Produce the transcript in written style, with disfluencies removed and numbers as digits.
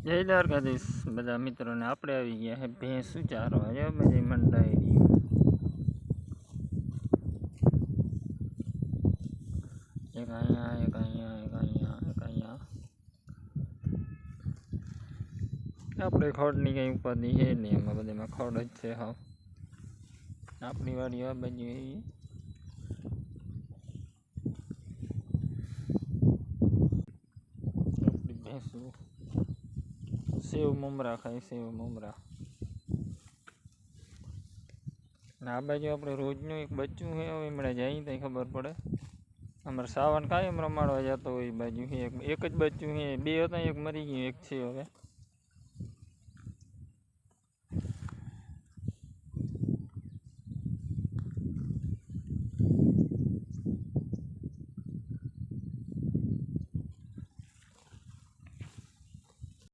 જય દ્વારકાધીશ બધા મિત્રોને આપણે આવી ગયા છે ભેંસ ચારવા જો બધી મંડાઈ એક અહીંયા એક અહીંયા એક અહીંયા એક અહીંયા આપણે ખડની કંઈ ઉપાધિ છે નહીં, એમાં બધામાં ખડ જ છે. હા, આપણી વાડી આ બાજુ એવી આપણી ભેંસું સેવ મમરા ખાય, સેવ મમરા. આ બાજુ આપણે રોજનું એક બચ્ચું છે, હવે હમણાં જાય ત્યાં ખબર પડે. અમારે સાવન કાયમ રમાડવા જતો હોય એ બાજુ એક જ બચ્ચું છે, બે હતા, એક મરી ગયું, એક છે હવે.